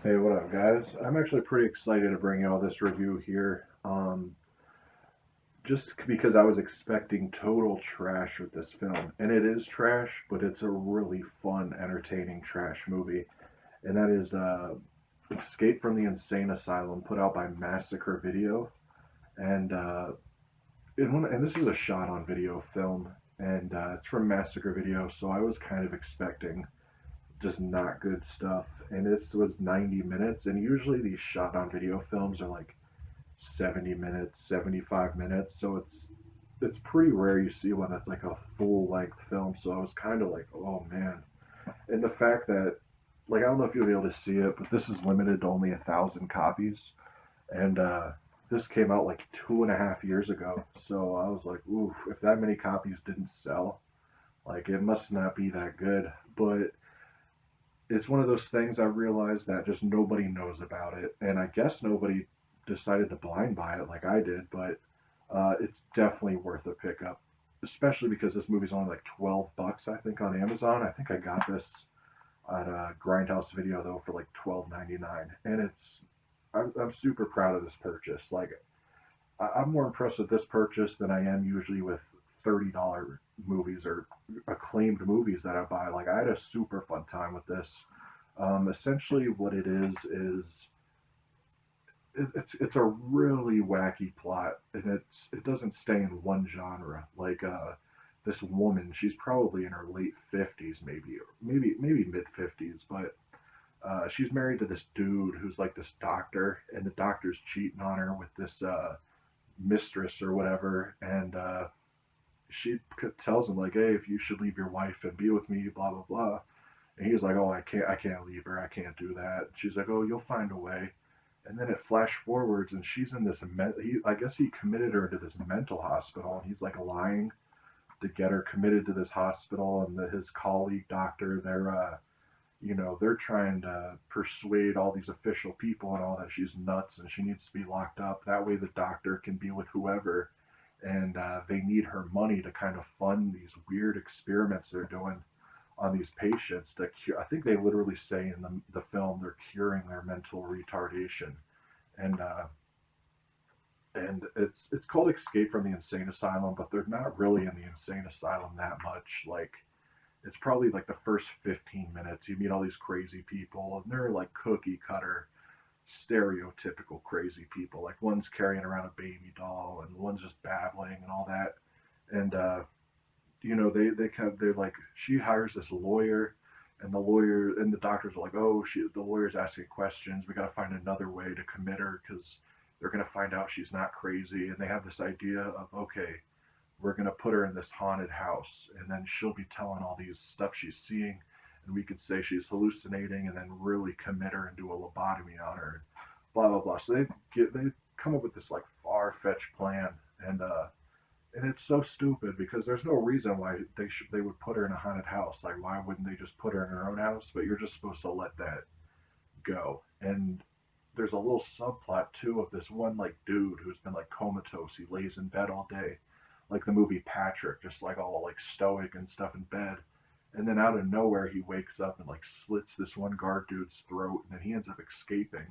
Hey, what up, guys? I'm actually pretty excited to bring y'all this review here. Just because I was expecting total trash with this film, and it is trash, but it's a really fun, entertaining trash movie, and that is Escape from the Insane Asylum, put out by Massacre Video, and and this is a shot-on-video film, and it's from Massacre Video, so I was kind of expecting just not good stuff, and this was 90 minutes, and usually these shot-on-video films are like 70 minutes, 75 minutes. So it's pretty rare you see one that's like a full length film. So I was kind of like, oh man. And the fact that, like, I don't know if you'll be able to see it, but this is limited to only 1,000 copies. And this came out like 2.5 years ago. So I was like, ooh, if that many copies didn't sell, like, it must not be that good. But it's one of those things I realized that just nobody knows about it. And I guess nobody decided to blind buy it like I did, but it's definitely worth a pickup, especially because this movie's only like 12 bucks, I think, on Amazon. I think I got this at a Grindhouse Video though for like 12.99, and I'm super proud of this purchase. Like I'm more impressed with this purchase than I am usually with $30 movies or acclaimed movies that I buy. Like I had a super fun time with this. Essentially, what it is it's a really wacky plot, and it doesn't stay in one genre. Like this woman, she's probably in her late 50s, maybe, or maybe mid 50s, but she's married to this dude who's like this doctor, and the doctor's cheating on her with this mistress or whatever, and she tells him like, "Hey, if you should leave your wife and be with me, blah blah blah." And he's like, "Oh, I can't leave her. I can't do that." She's like, "Oh, you'll find a way." And then it flash forwards, and she's in this. I guess he committed her to this mental hospital, and he's like lying to get her committed to this hospital. And his colleague doctor, they're trying to persuade all these official people and all that she's nuts and she needs to be locked up. That way, the doctor can be with whoever, and they need her money to kind of fund these weird experiments they're doing on these patients to cure. I think they literally say in the film they're curing their mental retardation, and it's called Escape from the Insane Asylum, but they're not really in the insane asylum that much. Like it's probably like the first 15 minutes you meet all these crazy people, and they're like cookie cutter stereotypical crazy people. Like one's carrying around a baby doll, and one's just babbling and all that. And they're like she hires this lawyer, and the lawyer and the doctors are like, oh, the lawyer's asking questions. We got to find another way to commit her because they're gonna find out she's not crazy. And they have this idea of, okay, we're gonna put her in this haunted house, and then she'll be telling all these stuff she's seeing, and we could say she's hallucinating, and then really commit her and do a lobotomy on her, blah blah blah. So they come up with this like far fetched plan, and it's so stupid because there's no reason why they would put her in a haunted house. Like why wouldn't they just put her in her own house? But you're just supposed to let that go. And there's a little subplot too of this one like dude who's been like comatose. He lays in bed all day, like the movie Patrick, just like all like stoic and stuff in bed. And then out of nowhere, he wakes up and like slits this one guard dude's throat, and then he ends up escaping.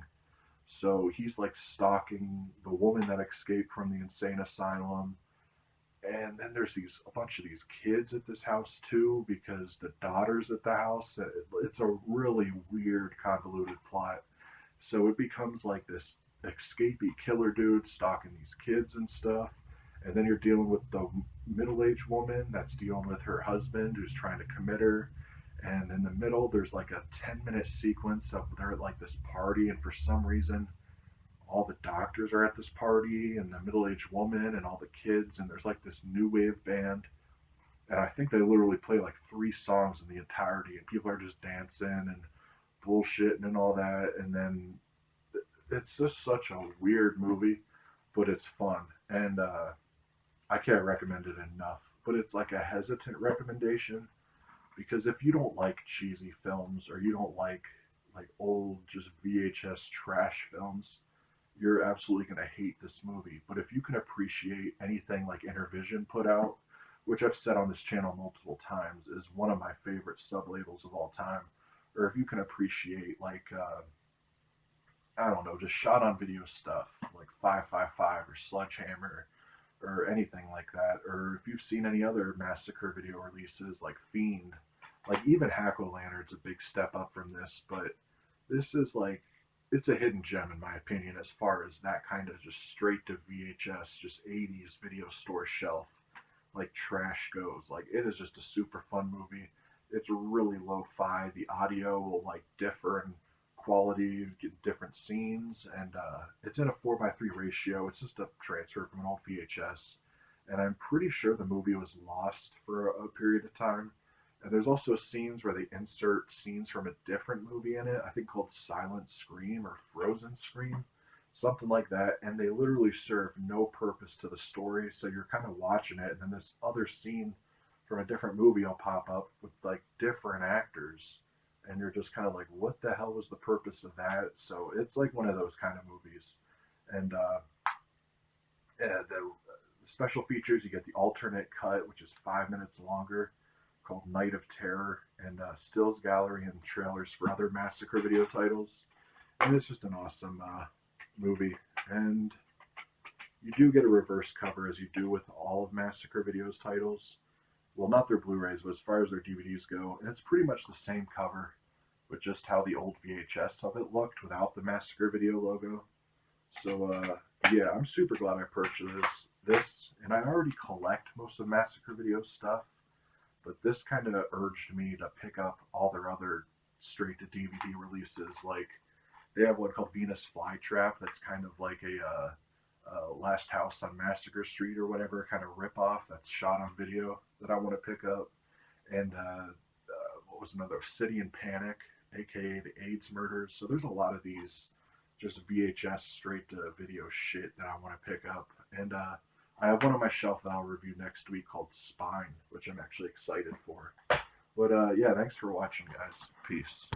So he's like stalking the woman that escaped from the insane asylum, and then there's a bunch of these kids at this house too because the daughter's at the house. It's a really weird, convoluted plot. So it becomes like this escapee killer dude stalking these kids and stuff. And then you're dealing with the middle-aged woman that's dealing with her husband who's trying to commit her. And in the middle, there's like a 10-minute sequence of they're at like this party, and for some reason, all the doctors are at this party, and the middle-aged woman, and all the kids, and there's like this new wave band. And I think they literally play like three songs in the entirety, and people are just dancing and bullshitting and all that. And then it's just such a weird movie, but it's fun, and I can't recommend it enough. But it's like a hesitant recommendation because if you don't like cheesy films or you don't like old just VHS trash films, you're absolutely going to hate this movie. But if you can appreciate anything like Intervision put out, which I've said on this channel multiple times is one of my favorite sub labels of all time, or if you can appreciate like I don't know, just shot on video stuff like 555 or Sledgehammer or anything like that. Or if you've seen any other massacre video releases like Fiend, like even Hack O Lantern's a big step up from this, but this is like it's a hidden gem in my opinion as far as that kind of just straight to VHS, just 80s video store shelf like trash goes. Like it is just a super fun movie. It's really lo-fi. The audio will like differ in quality, you get different scenes, and it's in a 4:3 ratio. It's just a transfer from an old VHS, and I'm pretty sure the movie was lost for a period of time. And there's also scenes where they insert scenes from a different movie in it, I think called Silent Scream or Frozen Scream, something like that. And they literally serve no purpose to the story. So you're kind of watching it, and then this other scene from a different movie will pop up with like different actors. And you're just kind of like, what the hell was the purpose of that? So it's like one of those kind of movies. And yeah, the special features, you get the alternate cut, which is 5 minutes longer, called Night of Terror, and stills gallery and trailers for other massacre video titles. And it's just an awesome movie. And you do get a reverse cover as you do with all of Massacre Video's titles. Well, not their Blu-rays, but as far as their DVDs go, and it's pretty much the same cover, with just how the old VHS of it looked without the Massacre Video logo. So yeah, I'm super glad I purchased this, and I already collect most of Massacre Video stuff, but this kind of urged me to pick up all their other straight to DVD releases. Like they have one called Venus Flytrap that's kind of like a Last House on Massacre Street or whatever kind of ripoff that's shot on video that I want to pick up. And what was another? City in Panic, aka the AIDS murders. So there's a lot of these just VHS straight to video shit that I want to pick up. And I have one on my shelf that I'll review next week called Spine, which I'm actually excited for. But yeah, thanks for watching, guys. Peace.